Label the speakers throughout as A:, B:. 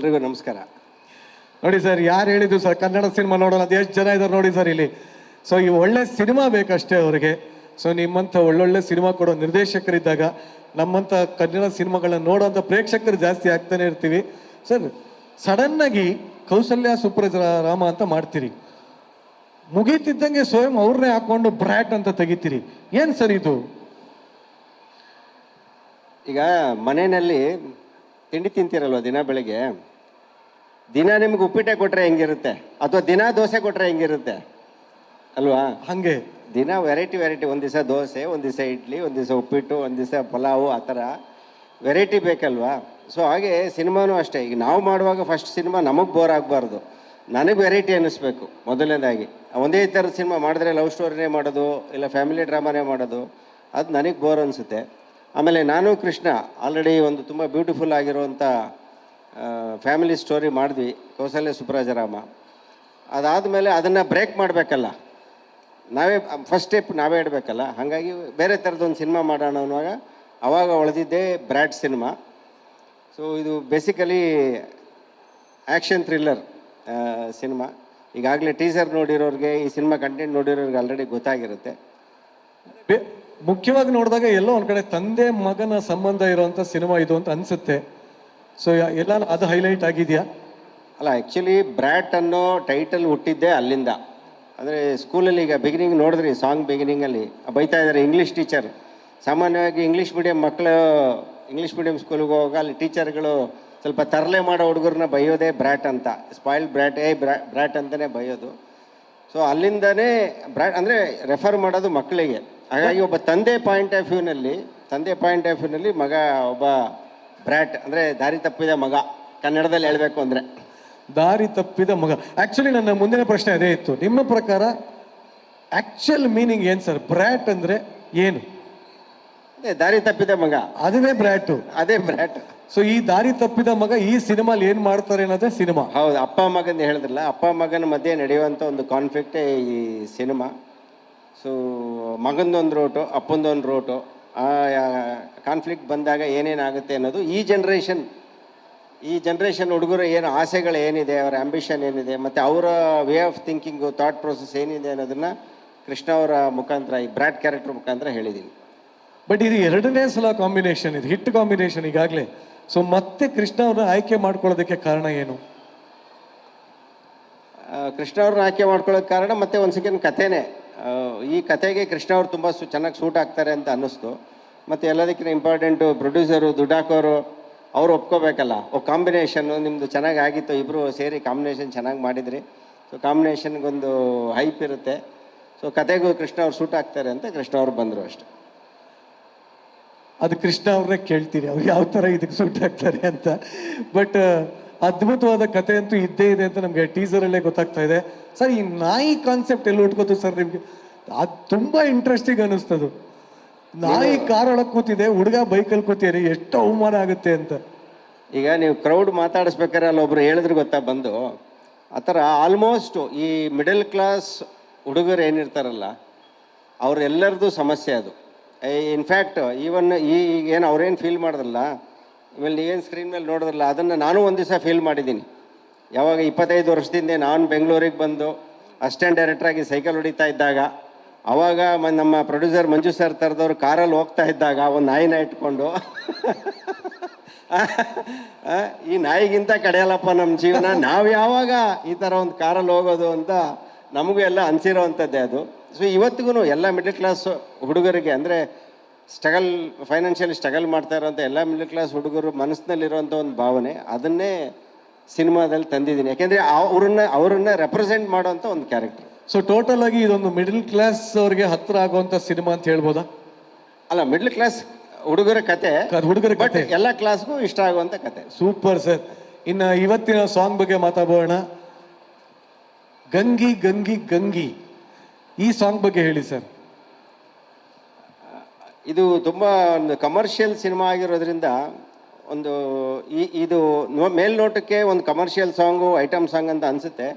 A: ಎಲ್ರಿಗೂ ನಮಸ್ಕಾರ.
B: ನೋಡಿ ಸರ್, ಯಾರು ಹೇಳಿದ್ರು ಸರ್ ಕನ್ನಡ ಸಿನಿಮಾ ನೋಡೋಣ, ಅದು ಎಷ್ಟು ಜನ ಇದ್ದಾರೆ ನೋಡಿ ಸರ್ ಇಲ್ಲಿ. ಸೊ ಈ ಒಳ್ಳೆ ಸಿನಿಮಾ ಬೇಕಷ್ಟೇ ಅವರಿಗೆ. ಸೊ ನಿಮ್ಮಂಥ ಒಳ್ಳೊಳ್ಳೆ ಸಿನಿಮಾ ಕೊಡೋ ನಿರ್ದೇಶಕರಿದ್ದಾಗ ನಮ್ಮಂಥ ಕನ್ನಡ ಸಿನಿಮಾಗಳನ್ನ ನೋಡೋಂಥ ಪ್ರೇಕ್ಷಕರು ಜಾಸ್ತಿ ಆಗ್ತಾನೆ ಇರ್ತೀವಿ. ಸರ್, ಸಡನ್ನಾಗಿ ಕೌಸಲ್ಯ ಸುಪ್ರಜ ರಾಮ ಅಂತ ಮಾಡ್ತೀರಿ, ಮುಗೀತಿದ್ದಂಗೆ ಸ್ವಯಂ ಅವ್ರನ್ನೇ ಹಾಕೊಂಡು ಬ್ರ್ಯಾಟ್ ಅಂತ ತೆಗಿತೀರಿ, ಏನು ಸರ್ ಇದು?
A: ಈಗ ಮನೆಯಲ್ಲಿ ತಿಂಡಿ ತಿಂತೀರಲ್ವ ದಿನ ಬೆಳಿಗ್ಗೆ, ದಿನ ನಿಮ್ಗೆ ಉಪ್ಪಿಟ್ಟೆ ಕೊಟ್ರೆ ಹೆಂಗಿರುತ್ತೆ, ಅಥವಾ ದಿನ ದೋಸೆ ಕೊಟ್ರೆ ಹೆಂಗಿರುತ್ತೆ ಅಲ್ವಾ?
B: ಹಂಗೆ
A: ದಿನ ವೆರೈಟಿ ಒಂದು ದಿವಸ ದೋಸೆ, ಒಂದು ದಿವಸ ಇಡ್ಲಿ, ಒಂದು ದಿವಸ ಉಪ್ಪಿಟ್ಟು, ಒಂದು ದಿವಸ ಪಲಾವು, ಆ ಥರ ವೆರೈಟಿ ಬೇಕಲ್ವಾ? ಸೊ ಹಾಗೆ ಸಿನಿಮಾನೂ ಅಷ್ಟೇ. ಈಗ ನಾವು ಮಾಡುವಾಗ ಫಸ್ಟ್ ಸಿನಿಮಾ ನಮಗೆ ಬೋರ್ ಆಗಬಾರ್ದು, ನನಗೆ ವೆರೈಟಿ ಅನ್ನಿಸ್ಬೇಕು ಮೊದಲನೇದಾಗಿ. ಒಂದೇ ಥರದ ಸಿನಿಮಾ ಮಾಡಿದ್ರೆ ಲವ್ ಸ್ಟೋರಿನೇ ಮಾಡೋದು, ಇಲ್ಲ ಫ್ಯಾಮಿಲಿ ಡ್ರಾಮಾನೇ ಮಾಡೋದು, ಅದು ನನಗೆ ಬೋರ್ ಅನಿಸುತ್ತೆ. ಆಮೇಲೆ ನಾನು ಕೃಷ್ಣ ಆಲ್ರೆಡಿ ಒಂದು ತುಂಬ ಬ್ಯೂಟಿಫುಲ್ ಆಗಿರುವಂಥ ಫ್ಯಾಮಿಲಿ ಸ್ಟೋರಿ ಮಾಡಿದ್ವಿ, ಕೌಸಲ್ಯ ಸುಪ್ರಜರಾಮ. ಅದಾದಮೇಲೆ ಅದನ್ನು ಬ್ರೇಕ್ ಮಾಡಬೇಕಲ್ಲ, ನಾವೇ ಫಸ್ಟ್ ಸ್ಟೆಪ್ ನಾವೇ ಇಡಬೇಕಲ್ಲ. ಹಾಗಾಗಿ ಬೇರೆ ಥರದೊಂದು ಸಿನಿಮಾ ಮಾಡೋಣ ಅನ್ನುವಾಗ ಆವಾಗ ಉಳಿದಿದ್ದೇ ಬ್ರ್ಯಾಟ್ ಸಿನಿಮಾ. ಸೊ ಇದು ಬೇಸಿಕಲಿ ಆ್ಯಕ್ಷನ್ ಥ್ರಿಲ್ಲರ್ ಸಿನಿಮಾ. ಈಗಾಗಲೇ ಟೀಸರ್ ನೋಡಿರೋರಿಗೆ, ಈ ಸಿನಿಮಾ ಕಂಟೆಂಟ್ ನೋಡಿರೋರಿಗೆ ಆಲ್ರೆಡಿ ಗೊತ್ತಾಗಿರುತ್ತೆ.
B: ಮುಖ್ಯವಾಗಿ ನೋಡಿದಾಗ ಎಲ್ಲೋ ಒಂದು ಕಡೆ ತಂದೆ ಮಗನ ಸಂಬಂಧ ಇರುವಂಥ ಸಿನಿಮಾ ಇದು ಅಂತ ಅನಿಸುತ್ತೆ. ಸೊ ಎಲ್ಲ ಅದು ಹೈಲೈಟ್ ಆಗಿದೆಯಾ?
A: ಅಲ್ಲ, ಆ್ಯಕ್ಚುಲಿ ಬ್ರ್ಯಾಟ್ ಅನ್ನೋ ಟೈಟಲ್ ಹುಟ್ಟಿದ್ದೆ ಅಲ್ಲಿಂದ. ಅಂದರೆ ಸ್ಕೂಲಲ್ಲಿ ಈಗ ಬಿಗಿನಿಂಗ್ ನೋಡಿದ್ರಿ, ಸಾಂಗ್ ಬಿಗಿನಿಂಗಲ್ಲಿ ಬೈತಾ ಇದ್ದಾರೆ ಇಂಗ್ಲೀಷ್ ಟೀಚರ್. ಸಾಮಾನ್ಯವಾಗಿ ಇಂಗ್ಲೀಷ್ ಮೀಡಿಯಂ ಮಕ್ಕಳು ಇಂಗ್ಲೀಷ್ ಮೀಡಿಯಂ ಸ್ಕೂಲಿಗೆ ಹೋಗುವಾಗ ಅಲ್ಲಿ ಟೀಚರ್ಗಳು ಸ್ವಲ್ಪ ತರಲೆ ಮಾಡೋ ಹುಡುಗರನ್ನ ಬೈಯೋದೇ ಬ್ರ್ಯಾಟ್ ಅಂತ, ಸ್ಪಾಯ್ಲ್ಡ್ ಬ್ರ್ಯಾಟ್, ಬ್ರ್ಯಾಟ್ ಅಂತಲೇ ಬೈಯೋದು. ಸೊ ಅಲ್ಲಿಂದನೇ ಬ್ರ್ಯಾಟ್ ಅಂದರೆ ರೆಫರ್ ಮಾಡೋದು ಮಕ್ಕಳಿಗೆ. ಹಾಗಾಗಿ ಒಬ್ಬ ತಂದೆ ಪಾಯಿಂಟ್ ಆಫ್ ವ್ಯೂನಲ್ಲಿ ಮಗ ಒಬ್ಬ ಬ್ರ್ಯಾಟ್ ಅಂದರೆ ದಾರಿ ತಪ್ಪಿದ ಮಗ, ಕನ್ನಡದಲ್ಲಿ ಹೇಳಬೇಕು ಅಂದರೆ
B: ದಾರಿ ತಪ್ಪಿದ ಮಗ. ಆಕ್ಚುಲಿ ನನ್ನ ಮುಂದಿನ ಪ್ರಶ್ನೆ ಅದೇ ಇತ್ತು, ನಿಮ್ಮ ಪ್ರಕಾರ ಆಕ್ಚುಯಲ್ ಮೀನಿಂಗ್ ಏನು ಸರ್? ಬ್ರ್ಯಾಟ್ ಅಂದ್ರೆ ಏನು?
A: ಅದೇ ದಾರಿ ತಪ್ಪಿದ ಮಗ,
B: ಅದೇ ಬ್ರ್ಯಾಟು,
A: ಅದೇ ಬ್ರ್ಯಾಟ್.
B: ಸೊ ಈ ದಾರಿ ತಪ್ಪಿದ ಮಗ ಈ ಸಿನಿಮಾಲಿ ಏನ್ ಮಾಡ್ತಾರೆ ಅನ್ನೋದೇ ಸಿನಿಮಾ.
A: ಹೌದು, ಅಪ್ಪ ಮಗಂದು ಹೇಳಿದ್ರಲ್ಲ, ಅಪ್ಪ ಮಗನ ಮಧ್ಯೆ ನಡೆಯುವಂಥ ಒಂದು ಕಾನ್ಫ್ಲಿಕ್ಟೇ ಈ ಸಿನಿಮಾ. ಸೊ ಮಗಂದೊಂದು ರೋಟು, ಅಪ್ಪಂದೊಂದು ರೋಟು, ಆ ಕಾನ್ಫ್ಲಿಕ್ಟ್ ಬಂದಾಗ ಏನೇನಾಗುತ್ತೆ ಅನ್ನೋದು ಈ ಜನ್ರೇಷನ್ ಹುಡುಗರು ಏನು ಆಸೆಗಳು ಏನಿದೆ, ಅವರ ಆಂಬಿಷನ್ ಏನಿದೆ, ಮತ್ತು ಅವರ way of thinking, thought process ಏನಿದೆ ಅನ್ನೋದನ್ನು ಕೃಷ್ಣ ಅವರ ಮುಖಾಂತರ, ಈ ಬ್ರ್ಯಾಟ್ ಕ್ಯಾರೆಕ್ಟರ್ ಮುಖಾಂತರ ಹೇಳಿದ್ದೀನಿ.
B: ಬಟ್ ಇದು ಎರಡನೇ ಸಲ ಕಾಂಬಿನೇಷನ್, ಇದು ಹಿಟ್ ಕಾಂಬಿನೇಷನ್ ಈಗಾಗಲೇ. ಸೊ ಮತ್ತೆ ಕೃಷ್ಣ ಅವ್ರನ್ನ ಆಯ್ಕೆ ಮಾಡ್ಕೊಳ್ಳೋದಕ್ಕೆ ಕಾರಣ ಏನು?
A: ಕೃಷ್ಣ ಅವ್ರನ್ನ ಆಯ್ಕೆ ಮಾಡ್ಕೊಳ್ಳೋಕೆ ಕಾರಣ ಮತ್ತೆ ಒಂದು ಸೆಕೆಂಡ್ ಕಥೆನೇ. ಈ ಕಥೆಗೆ ಕೃಷ್ಣ ಅವ್ರು ತುಂಬ ಚೆನ್ನಾಗಿ ಸೂಟ್ ಆಗ್ತಾರೆ ಅಂತ ಅನ್ನಿಸ್ತು. ಮತ್ತು ಎಲ್ಲದಕ್ಕಿಂತ ಇಂಪಾರ್ಟೆಂಟು ಪ್ರೊಡ್ಯೂಸರು, ದುಡ್ಡಾಕೋರು ಅವರು ಒಪ್ಕೋಬೇಕಲ್ಲ. ಕಾಂಬಿನೇಷನ್ನು ನಿಮ್ಮದು ಚೆನ್ನಾಗಿ ಆಗಿತ್ತು, ಇಬ್ಬರು ಸೇರಿ ಕಾಂಬಿನೇಷನ್ ಚೆನ್ನಾಗಿ ಮಾಡಿದ್ರಿ. ಸೊ ಕಾಂಬಿನೇಷನ್ಗೊಂದು ಹೈಪ್ ಇರುತ್ತೆ. ಸೊ ಕತೆಗೂ ಕೃಷ್ಣ ಅವ್ರು ಸೂಟ್ ಆಗ್ತಾರೆ ಅಂತ ಕೃಷ್ಣ ಅವ್ರು ಬಂದರು ಅಷ್ಟೆ.
B: ಅದು ಕೃಷ್ಣ ಅವ್ರನ್ನೇ ಕೇಳ್ತೀರಿ, ಅವ್ರು ಯಾವ ಥರ ಇದಕ್ಕೆ ಸೂಟ್ ಆಗ್ತಾರೆ ಅಂತ. ಬಟ್ ಅದ್ಭುತವಾದ ಕತೆ ಅಂತೂ ಇದ್ದೇ ಇದೆ ಅಂತ ನಮಗೆ ಟೀಸರಲ್ಲೇ ಗೊತ್ತಾಗ್ತಾ ಇದೆ. ಸರ್, ಈ ನಾಯಿ ಕಾನ್ಸೆಪ್ಟ್ ಎಲ್ಲಿ ಹುಟ್ಕೋತು ಸರ್ ನಿಮಗೆ? ಅದು ತುಂಬ ಇಂಟ್ರೆಸ್ಟಿಂಗ್ ಅನ್ನಿಸ್ತದು. ನಾಯಿ ಕಾರೊಳಗೆ ಕೂತಿದೆ, ಹುಡುಗ ಬೈಕಲ್ಲಿ ಕೂತಿರಿ, ಎಷ್ಟು ಅವಮಾನ ಆಗುತ್ತೆ ಅಂತ.
A: ಈಗ ನೀವು ಕ್ರೌಡ್ ಮಾತಾಡಿಸ್ಬೇಕಾದ್ರೆ ಅಲ್ಲೊಬ್ರು ಹೇಳಿದ್ರು ಗೊತ್ತಾ ಬಂದು, ಆ ಥರ ಆಲ್ಮೋಸ್ಟ್ ಈ ಮಿಡಲ್ ಕ್ಲಾಸ್ ಹುಡುಗರು ಏನಿರ್ತಾರಲ್ಲ ಅವ್ರೆಲ್ಲರದು ಸಮಸ್ಯೆ ಅದು. ಇನ್ಫ್ಯಾಕ್ಟ್ ಈವನ್ ಏನು ಅವ್ರೇನು ಫೀಲ್ ಮಾಡಿದ್ರಲ್ಲ, ಆಮೇಲೆ ನೀವೇನು ಸ್ಕ್ರೀನ್ ಮೇಲೆ ನೋಡಿದ್ರಲ್ಲ, ಅದನ್ನು ನಾನು ಒಂದು ದಿವಸ ಫೀಲ್ ಮಾಡಿದ್ದೀನಿ. ಯಾವಾಗ 25 ವರ್ಷದಿಂದ ನಾನು ಬೆಂಗಳೂರಿಗೆ ಬಂದು ಅಸಿಸ್ಟೆಂಟ್ ಡೈರೆಕ್ಟ್ರಾಗಿ ಸೈಕಲ್ ಹೊಡಿತಾ ಇದ್ದಾಗ, ಆವಾಗ ನಮ್ಮ ಪ್ರೊಡ್ಯೂಸರ್ ಮಂಜು ಸರ್ ಥರದವ್ರು ಕಾರಲ್ಲಿ ಹೋಗ್ತಾ ಇದ್ದಾಗ ಒಂದು ನಾಯಿನ ಇಟ್ಕೊಂಡು ಈ ನಾಯಿಗಿಂತ ಕಡೆಯಲ್ಲಪ್ಪ ನಮ್ಮ ಜೀವನ, ನಾವು ಯಾವಾಗ ಈ ಥರ ಒಂದು ಕಾರಲ್ಲಿ ಹೋಗೋದು ಅಂತ ನಮಗೂ ಎಲ್ಲ ಅನಿಸಿರೋವಂಥದ್ದೇ ಅದು. ಸೊ ಇವತ್ತಿಗೂ ಎಲ್ಲ ಮಿಡಲ್ ಕ್ಲಾಸ್ ಹುಡುಗರಿಗೆ, ಅಂದರೆ ಫೈನಾನ್ಷಿಯಲಿ ಸ್ಟ್ರಗಲ್ ಮಾಡ್ತಾ ಇರೋಂಥ ಎಲ್ಲ ಮಿಡಲ್ ಕ್ಲಾಸ್ ಹುಡುಗರು ಮನಸ್ಸಿನಲ್ಲಿರುವಂಥ ಒಂದು ಭಾವನೆ, ಅದನ್ನೇ ಸಿನಿಮಾದಲ್ಲಿ ತಂದಿದ್ದೀನಿ. ಯಾಕೆಂದರೆ ಅವರನ್ನ ರೆಪ್ರೆಸೆಂಟ್ ಮಾಡೋವಂಥ ಒಂದು ಕ್ಯಾರೆಕ್ಟರ್.
B: ಸೊ ಟೋಟಲ್ ಆಗಿ ಇದೊಂದು ಮಿಡಲ್ ಕ್ಲಾಸ್ ಅವ್ರಿಗೆ ಹತ್ರ ಆಗುವಂಥ ಸಿನಿಮಾ ಅಂತ ಹೇಳ್ಬೋದಾ?
A: ಅಲ್ಲ, ಮಿಡಲ್ ಕ್ಲಾಸ್ ಹುಡುಗರ ಕತೆ,
B: ಕತೆ
A: ಎಲ್ಲ ಕ್ಲಾಸ್ಗೂ ಇಷ್ಟ ಆಗುವಂಥ ಕತೆ.
B: Super sir. ಇನ್ನು ಇವತ್ತಿನ ಸಾಂಗ್ ಬಗ್ಗೆ ಮಾತಾಡೋಣ. ಗಂಗಿ ಗಂಗಿ ಗಂಗಿ, ಈ ಸಾಂಗ್ ಬಗ್ಗೆ ಹೇಳಿ ಸರ್.
A: ಇದು ತುಂಬ ಒಂದು ಕಮರ್ಷಿಯಲ್ ಸಿನಿಮಾ ಆಗಿರೋದ್ರಿಂದ ಒಂದು ಇದು ಮೇಲ್ನೋಟಕ್ಕೆ ಒಂದು ಕಮರ್ಷಿಯಲ್ ಸಾಂಗು, ಐಟಮ್ ಸಾಂಗ್ ಅಂತ ಅನಿಸುತ್ತೆ.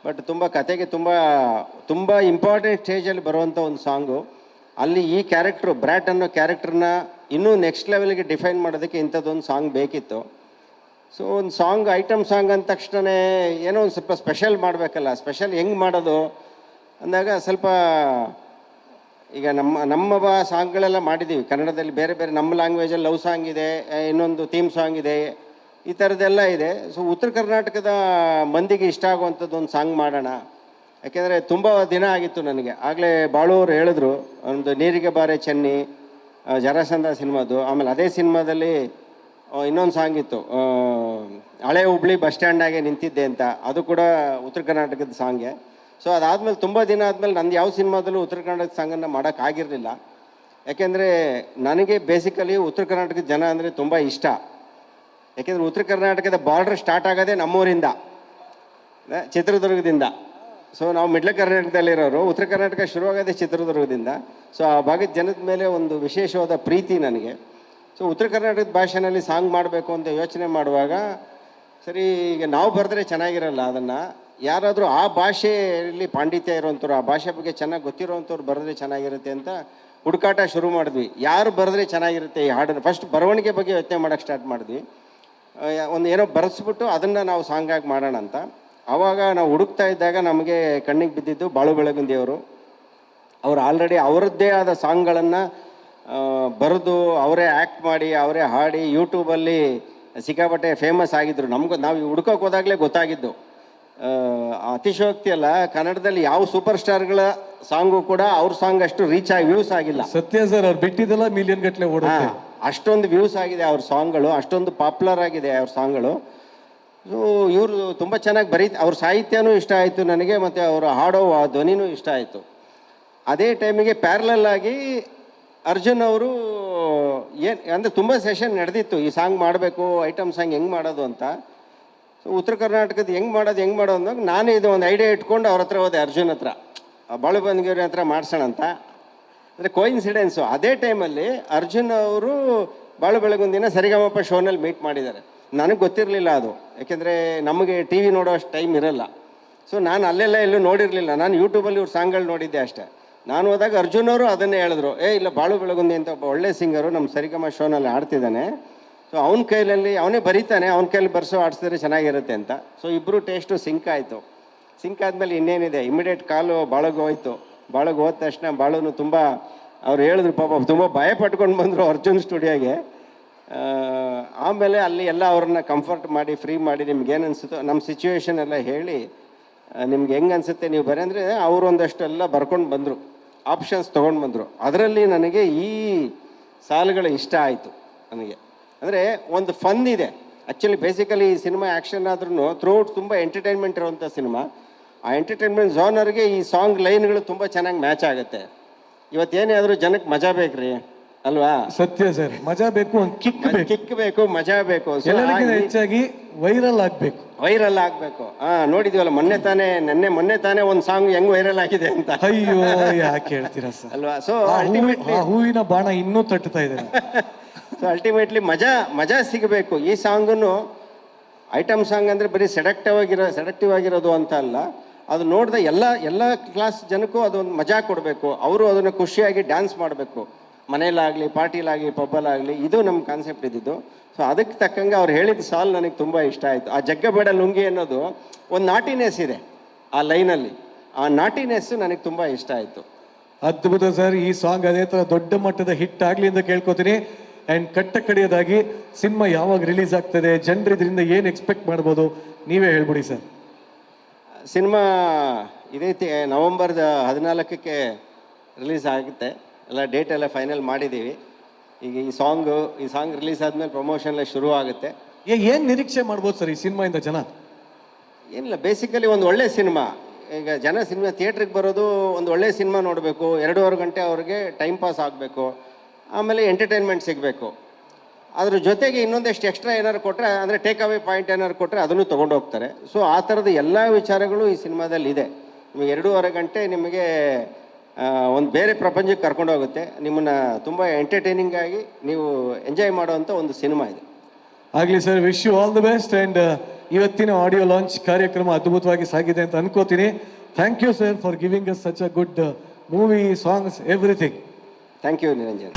A: ಬಟ್ ತುಂಬ ಕತೆಗೆ ತುಂಬ ಇಂಪಾರ್ಟೆಂಟ್ ಸ್ಟೇಜಲ್ಲಿ ಬರುವಂಥ ಒಂದು ಸಾಂಗು. ಅಲ್ಲಿ ಈ ಕ್ಯಾರೆಕ್ಟ್ರು, ಬ್ರ್ಯಾಟ್ ಅನ್ನೋ ಕ್ಯಾರೆಕ್ಟರ್ನ ಇನ್ನೂ ನೆಕ್ಸ್ಟ್ ಲೆವೆಲ್ಗೆ ಡಿಫೈನ್ ಮಾಡೋದಕ್ಕೆ ಇಂಥದ್ದೊಂದು ಸಾಂಗ್ ಬೇಕಿತ್ತು. ಸೊ ಒಂದು ಸಾಂಗ್ ಐಟಮ್ ಸಾಂಗ್ ಅಂದ ತಕ್ಷಣ ಏನೋ ಒಂದು ಸ್ವಲ್ಪ ಸ್ಪೆಷಲ್ ಮಾಡಬೇಕಲ್ಲ. ಸ್ಪೆಷಲ್ ಹೆಂಗೆ ಮಾಡೋದು ಅಂದಾಗ ಸ್ವಲ್ಪ ಈಗ ನಮ್ಮ ಸಾಂಗ್ಗಳೆಲ್ಲ ಮಾಡಿದ್ದೀವಿ ಕನ್ನಡದಲ್ಲಿ, ಬೇರೆ ಬೇರೆ ನಮ್ಮ ಲ್ಯಾಂಗ್ವೇಜಲ್ಲಿ ಲವ್ ಸಾಂಗ್ ಇದೆ, ಇನ್ನೊಂದು ಥೀಮ್ ಸಾಂಗ್ ಇದೆ, ಈ ಥರದ್ದೆಲ್ಲ ಇದೆ. ಸೊ ಉತ್ತರ ಕರ್ನಾಟಕದ ಮಂದಿಗೆ ಇಷ್ಟ ಆಗುವಂಥದ್ದು ಒಂದು ಸಾಂಗ್ ಮಾಡೋಣ. ಯಾಕೆಂದರೆ ತುಂಬ ದಿನ ಆಗಿತ್ತು ನನಗೆ. ಆಗಲೇ ಬಾಳೂರು ಹೇಳಿದ್ರು ಒಂದು ನೀರಿಗೆ ಬಾರೆ ಚೆನ್ನಿ, ಜರಾಸಂಧ ಸಿನಿಮಾದು. ಆಮೇಲೆ ಅದೇ ಸಿನಿಮಾದಲ್ಲಿ ಇನ್ನೊಂದು ಸಾಂಗ್ ಇತ್ತು, ಹಳೆ ಹುಬ್ಳಿ ಬಸ್ ಸ್ಟ್ಯಾಂಡಾಗೆ ನಿಂತಿದ್ದೆ ಅಂತ, ಅದು ಕೂಡ ಉತ್ತರ ಕರ್ನಾಟಕದ ಸಾಂಗೆ. ಸೊ ಅದಾದಮೇಲೆ ತುಂಬ ದಿನ ಆದಮೇಲೆ ನಂದು ಯಾವ ಸಿನಿಮಾದಲ್ಲೂ ಉತ್ತರ ಕರ್ನಾಟಕದ ಸಾಂಗನ್ನು ಮಾಡೋಕ್ಕಾಗಿರಲಿಲ್ಲ. ಯಾಕೆಂದರೆ ನನಗೆ ಬೇಸಿಕಲಿ ಉತ್ತರ ಕರ್ನಾಟಕದ ಜನ ಅಂದರೆ ತುಂಬ ಇಷ್ಟ. ಯಾಕೆಂದರೆ ಉತ್ತರ ಕರ್ನಾಟಕದ ಬಾರ್ಡರ್ ಸ್ಟಾರ್ಟ್ ಆಗೋದೇ ನಮ್ಮೂರಿಂದ, ಚಿತ್ರದುರ್ಗದಿಂದ. ಸೊ ನಾವು ಮಿಡ್ಲ್ ಕರ್ನಾಟಕದಲ್ಲಿರೋರು, ಉತ್ತರ ಕರ್ನಾಟಕ ಶುರುವಾಗೋದೇ ಚಿತ್ರದುರ್ಗದಿಂದ. ಸೊ ಆ ಭಾಗದ ಜನದ ಮೇಲೆ ಒಂದು ವಿಶೇಷವಾದ ಪ್ರೀತಿ ನನಗೆ. ಸೊ ಉತ್ತರ ಕರ್ನಾಟಕದ ಭಾಷೆನಲ್ಲಿ ಸಾಂಗ್ ಮಾಡಬೇಕು ಅಂತ ಯೋಚನೆ ಮಾಡುವಾಗ, ಸರಿ ಈಗ ನಾವು ಬರೆದ್ರೆ ಚೆನ್ನಾಗಿರಲ್ಲ, ಅದನ್ನು ಯಾರಾದರೂ ಆ ಭಾಷೆಯಲ್ಲಿ ಪಾಂಡಿತ್ಯ ಇರೋವಂಥವ್ರು, ಆ ಭಾಷೆ ಬಗ್ಗೆ ಚೆನ್ನಾಗಿ ಗೊತ್ತಿರೋವಂಥವ್ರು ಬರೆದ್ರೆ ಚೆನ್ನಾಗಿರುತ್ತೆ ಅಂತ ಹುಡುಕಾಟ ಶುರು ಮಾಡಿದ್ವಿ. ಯಾರು ಬರೆದ್ರೆ ಚೆನ್ನಾಗಿರುತ್ತೆ ಈ ಹಾಡನ್ನು, ಫಸ್ಟ್ ಬರವಣಿಗೆ ಬಗ್ಗೆ ಯೋಚನೆ ಮಾಡೋಕ್ಕೆ ಸ್ಟಾರ್ಟ್ ಮಾಡಿದ್ವಿ. ಒಂದು ಏನೋ ಬರೆಸ್ಬಿಟ್ಟು ಅದನ್ನು ನಾವು ಸಾಂಗಾಗಿ ಮಾಡೋಣ ಅಂತ. ಆವಾಗ ನಾವು ಹುಡುಕ್ತಾ ಇದ್ದಾಗ ನಮಗೆ ಕಣ್ಣಿಗೆ ಬಿದ್ದಿದ್ದು ಬಾಳು ಬೆಳಗುಂದಿಯವರು. ಅವರು ಆಲ್ರೆಡಿ ಅವರದ್ದೇ ಆದ ಸಾಂಗ್ಗಳನ್ನು ಬರೆದು ಅವರೇ ಆ್ಯಕ್ಟ್ ಮಾಡಿ ಅವರೇ ಹಾಡಿ ಯೂಟ್ಯೂಬಲ್ಲಿ ಸಿಕ್ಕಾಪಟ್ಟೆ ಫೇಮಸ್ ಆಗಿದ್ದರು. ನಾವು ಹುಡ್ಕೋಕೆ ಹೋದಾಗಲೇ ಗೊತ್ತಾಗಿದ್ದು. ಅತಿಶಯೋಕ್ತಿ ಅಲ್ಲ, ಕನ್ನಡದಲ್ಲಿ ಯಾವ ಸೂಪರ್ ಸ್ಟಾರ್ಗಳ ಸಾಂಗು ಕೂಡ ಅವ್ರ ಸಾಂಗ್ ಅಷ್ಟು ರೀಚ್ ಆಗಿ ವ್ಯೂಸ್ ಆಗಿಲ್ಲ.
B: ಸತ್ಯ ಸರ್, ಅವ್ರು ಬಿಟ್ಟಿದ್ದೆಲ್ಲ ಮಿಲಿಯನ್ ಗಟ್ಟಲೆ ಓಡುತ್ತೆ.
A: ಅಷ್ಟೊಂದು ವ್ಯೂಸ್ ಆಗಿದೆ ಅವ್ರ ಸಾಂಗ್ಗಳು, ಅಷ್ಟೊಂದು ಪಾಪ್ಯುಲರ್ ಆಗಿದೆ ಅವ್ರ ಸಾಂಗ್ಗಳು. ಸೊ ಇವರು ತುಂಬ ಚೆನ್ನಾಗಿ ಅವ್ರ ಸಾಹಿತ್ಯನೂ ಇಷ್ಟ ಆಯಿತು ನನಗೆ, ಮತ್ತು ಅವರು ಹಾಡೋ ಆ ಧ್ವನಿನೂ ಇಷ್ಟ ಆಯಿತು. ಅದೇ ಟೈಮಿಗೆ ಪ್ಯಾರಲಲ್ ಆಗಿ ಅರ್ಜುನ್ ಅವರು ಅಂದರೆ ತುಂಬ ಸೆಷನ್ ನಡೆದಿತ್ತು, ಈ ಸಾಂಗ್ ಮಾಡಬೇಕು, ಐಟಮ್ ಸಾಂಗ್ ಹೆಂಗೆ ಮಾಡೋದು ಅಂತ. ಸೊ ಉತ್ತರ ಕರ್ನಾಟಕದ ಹೆಂಗೆ ಮಾಡೋದು ಅಂದಾಗ ನಾನು ಇದು ಒಂದು ಐಡಿಯಾ ಇಟ್ಕೊಂಡು ಅವ್ರ ಹತ್ರ ಹೋದೆ, ಅರ್ಜುನ್ ಹತ್ರ, ಬಾಳು ಬೆಳಗುಂದಿ ಹತ್ರ ಮಾಡ್ಸೋಣ ಅಂತ. ಅಂದರೆ ಕೋಇನ್ಸಿಡೆನ್ಸು, ಅದೇ ಟೈಮಲ್ಲಿ ಅರ್ಜುನ್ ಅವರು ಬಾಳು ಬೆಳಗುಂದಿನ ಸರಿಗಮಪ ಶೋನಲ್ಲಿ ಮೀಟ್ ಮಾಡಿದ್ದಾರೆ. ನನಗೆ ಗೊತ್ತಿರಲಿಲ್ಲ ಅದು, ಯಾಕೆಂದರೆ ನಮಗೆ ಟಿ ವಿ ನೋಡೋ ಅಷ್ಟು ಟೈಮ್ ಇರಲ್ಲ. ಸೊ ನಾನು ಅಲ್ಲೆಲ್ಲ ಎಲ್ಲೂ ನೋಡಿರಲಿಲ್ಲ, ನಾನು ಯೂಟ್ಯೂಬಲ್ಲಿ ಇವ್ರ ಸಾಂಗ್ಗಳು ನೋಡಿದ್ದೆ ಅಷ್ಟೇ. ನಾನು ಹೋದಾಗ ಅರ್ಜುನ್ ಅವರು ಅದನ್ನೇ ಹೇಳಿದ್ರು, ಇಲ್ಲ ಬಾಳು ಬೆಳಗುಂದಿ ಅಂತ ಒಬ್ಬ ಒಳ್ಳೆ ಸಿಂಗರು ನಮ್ಮ ಸರಿಗಮ ಶೋನಲ್ಲಿ ಆಡ್ತಿದ್ದಾನೆ, ಸೊ ಅವನ ಕೈಯಲ್ಲಿ ಅವನೇ ಬರೀತಾನೆ, ಅವನ ಕೈಯಲ್ಲಿ ಬರ್ಸೋ ಆಡಿಸಿದ್ರೆ ಚೆನ್ನಾಗಿರುತ್ತೆ ಅಂತ. ಸೊ ಇಬ್ಬರು ಟೇಸ್ಟು ಸಿಂಕ್ ಆಯಿತು. ಸಿಂಕ್ ಆದಮೇಲೆ ಇನ್ನೇನಿದೆ, ಇಮಿಡಿಯೇಟ್ ಕಾಲು ಬಾಳಗೆ ಹೋಯ್ತು. ಬಾಳಗೆ ಹೋದ ತಕ್ಷಣ ಬಾಳುನು ತುಂಬ ಅವ್ರು ಹೇಳಿದ್ರು, ಪಾಪ ತುಂಬ ಭಯ ಪಟ್ಕೊಂಡು ಬಂದರು ಅರ್ಜುನ್ ಸ್ಟುಡಿಯೋಗೆ. ಆಮೇಲೆ ಅಲ್ಲಿ ಎಲ್ಲ ಅವ್ರನ್ನ ಕಂಫರ್ಟ್ ಮಾಡಿ ಫ್ರೀ ಮಾಡಿ ನಿಮ್ಗೆ ಏನು ಅನಿಸುತ್ತೋ ನಮ್ಮ ಸಿಚುವೇಶನ್ ಎಲ್ಲ ಹೇಳಿ ನಿಮ್ಗೆ ಹೆಂಗೆ ಅನಿಸುತ್ತೆ ನೀವು ಬರೀ ಅಂದರೆ ಅವರು ಒಂದಷ್ಟೆಲ್ಲ ಬರ್ಕೊಂಡು ಬಂದರು, ಆಪ್ಷನ್ಸ್ ತೊಗೊಂಡು ಬಂದರು. ಅದರಲ್ಲಿ ನನಗೆ ಈ ಸಾಲುಗಳು ಇಷ್ಟ ಆಯಿತು ನನಗೆ. ಅಂದರೆ ಒಂದು ಫನ್ ಇದೆ ಆ್ಯಕ್ಚುಲಿ. ಬೇಸಿಕಲಿ ಈ ಸಿನಿಮಾ ಆ್ಯಕ್ಷನ್ ಆದ್ರೂ ಥ್ರೂಔಟ್ ತುಂಬ ಎಂಟರ್ಟೈನ್ಮೆಂಟ್ ಇರುವಂಥ ಸಿನಿಮಾ. ಆ ಎಂಟರ್ಟೈನ್ಮೆಂಟ್ ಝೋನರ್ಗೆ ಈ ಸಾಂಗ್ ಲೈನ್ಗಳು ತುಂಬ ಚೆನ್ನಾಗಿ ಮ್ಯಾಚ್ ಆಗುತ್ತೆ. ಇವತ್ತೇನೇ ಆದರೂ ಜನಕ್ಕೆ ಮಜಾ ಬೇಕ್ರಿ ಅಲ್ವಾ?
B: ಸತ್ಯ ಸರ್, ಮಜಾ ಬೇಕು, ಒಂದು ಕಿಕ್
A: ಬೇಕು, ಮಜಾ ಬೇಕು,
B: ಹೆಚ್ಚಾಗಿ ವೈರಲ್
A: ಆಗಬೇಕು. ನೋಡಿದ್ವಲ್ಲ ಮೊನ್ನೆ ತಾನೇ ಒಂದು ಸಾಂಗ್ ಹೆಂಗ್ ವೈರಲ್ ಆಗಿದೆ ಅಂತ.
B: ಅಯ್ಯೋ ಯಾಕೆ ಹೇಳ್ತೀರಾ ಸರ್
A: ಅಲ್ವಾ? ಸೊ
B: ಹೂವಿನ ಬಾಣ ಇನ್ನೂ ತಟ್ಟುತ್ತಾ ಇದೆ.
A: ಸೊ ಅಲ್ಟಿಮೇಟ್ಲಿ ಮಜಾ ಸಿಗಬೇಕು. ಈ ಸಾಂಗನ್ನು ಐಟಮ್ ಸಾಂಗ್ ಅಂದರೆ ಬರೀ ಸೆಡಕ್ಟಿವ್ ಆಗಿರೋದು ಅಂತ ಅಲ್ಲ, ಅದು ನೋಡಿದ ಎಲ್ಲ ಕ್ಲಾಸ್ ಜನಕ್ಕೂ ಅದೊಂದು ಮಜಾ ಕೊಡಬೇಕು. ಅವರು ಅದನ್ನು ಖುಷಿಯಾಗಿ ಡ್ಯಾನ್ಸ್ ಮಾಡಬೇಕು, ಮನೇಲಾಗಲಿ ಪಾರ್ಟಿಲಾಗಲಿ ಪಬ್ಬಲಾಗಲಿ. ಇದು ನಮ್ಮ ಕಾನ್ಸೆಪ್ಟ್ ಇದ್ದಿದ್ದು. ಸೊ ಅದಕ್ಕೆ ತಕ್ಕಂಗೆ ಅವ್ರು ಹೇಳಿದ ಸಾಲ್ ನನಗೆ ತುಂಬ ಇಷ್ಟ ಆಯಿತು. ಆ ಜಗ್ಗಬೇಡ ಲುಂಗಿ ಅನ್ನೋದು ಒಂದು ನಾಟಿನೆಸ್ ಇದೆ ಆ ಲೈನಲ್ಲಿ, ಆ ನಾಟಿನೆಸ್ಸು ನನಗೆ ತುಂಬ ಇಷ್ಟ ಆಯಿತು.
B: ಅದ್ಭುತ ಸರ್. ಈ ಸಾಂಗ್ ಅದೇ ಥರ ದೊಡ್ಡ ಮಟ್ಟದ ಹಿಟ್ ಆಗಲಿ ಅಂತ ಕೇಳ್ಕೊತೀನಿ. ಆ್ಯಂಡ್ ಕಡೆಯದಾಗಿ ಸಿನಿಮಾ ಯಾವಾಗ ರಿಲೀಸ್ ಆಗ್ತದೆ, ಜನರು ಇದರಿಂದ ಏನು ಎಕ್ಸ್ಪೆಕ್ಟ್ ಮಾಡ್ಬೋದು, ನೀವೇ ಹೇಳ್ಬಿಡಿ ಸರ್.
A: ಸಿನಿಮಾ ಇದೇ ನವಂಬರ್ 14ಕ್ಕೆ ರಿಲೀಸ್ ಆಗುತ್ತೆ. ಎಲ್ಲ ಡೇಟ್ ಎಲ್ಲ ಫೈನಲ್ ಮಾಡಿದ್ದೀವಿ. ಈಗ ಈ ಸಾಂಗ್ ರಿಲೀಸ್ ಆದಮೇಲೆ ಪ್ರಮೋಷನ್ ಎಲ್ಲ ಶುರು ಆಗುತ್ತೆ.
B: ಏನು ನಿರೀಕ್ಷೆ ಮಾಡ್ಬೋದು ಸರ್ ಈ ಸಿನಿಮಾಯಿಂದ ಜನ?
A: ಏನಿಲ್ಲ, ಬೇಸಿಕಲಿ ಒಂದು ಒಳ್ಳೆ ಸಿನಿಮಾ. ಈಗ ಸಿನಿಮಾ ಥಿಯೇಟ್ರಿಗೆ ಬರೋದು ಒಂದು ಒಳ್ಳೆ ಸಿನಿಮಾ ನೋಡಬೇಕು, 2.5 ಗಂಟೆ ಅವ್ರಿಗೆ ಟೈಮ್ ಪಾಸ್ ಆಗಬೇಕು, ಆಮೇಲೆ ಎಂಟರ್ಟೈನ್ಮೆಂಟ್ ಸಿಗಬೇಕು. ಅದ್ರ ಜೊತೆಗೆ ಇನ್ನೊಂದಷ್ಟು ಎಕ್ಸ್ಟ್ರಾ ಏನಾದ್ರು ಕೊಟ್ಟರೆ, ಅಂದರೆ ಟೇಕ್ ಅವೇ ಪಾಯಿಂಟ್ ಏನಾದ್ರು ಕೊಟ್ಟರೆ ಅದನ್ನು ತೊಗೊಂಡು ಹೋಗ್ತಾರೆ. ಸೊ ಆ ಥರದ ಎಲ್ಲ ವಿಚಾರಗಳು ಈ ಸಿನಿಮಾದಲ್ಲಿ ಇದೆ. ನಿಮಗೆ 2.5 ಗಂಟೆ ನಿಮಗೆ ಒಂದು ಬೇರೆ ಪ್ರಪಂಚಕ್ಕೆ ಕರ್ಕೊಂಡು ಹೋಗುತ್ತೆ. ನಿಮ್ಮನ್ನು ತುಂಬ ಎಂಟರ್ಟೈನಿಂಗ್ ಆಗಿ ನೀವು ಎಂಜಾಯ್ ಮಾಡುವಂಥ ಒಂದು ಸಿನಿಮಾ ಇದೆ.
B: ಆಗಲಿ sir, wish you all the best. And ಇವತ್ತಿನ ಆಡಿಯೋ ಲಾಂಚ್ ಕಾರ್ಯಕ್ರಮ ಅದ್ಭುತವಾಗಿ ಸಾಗಿದೆ ಅಂತ ಅನ್ಕೋತೀನಿ. Thank you sir for giving us such a good movie, songs, everything.
A: Thank you Niranjan.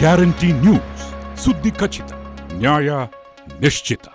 C: Guarantee news, ಸುದ್ದಿ ಖಚಿತ, ನ್ಯಾಯ ನಿಶ್ಚಿತ.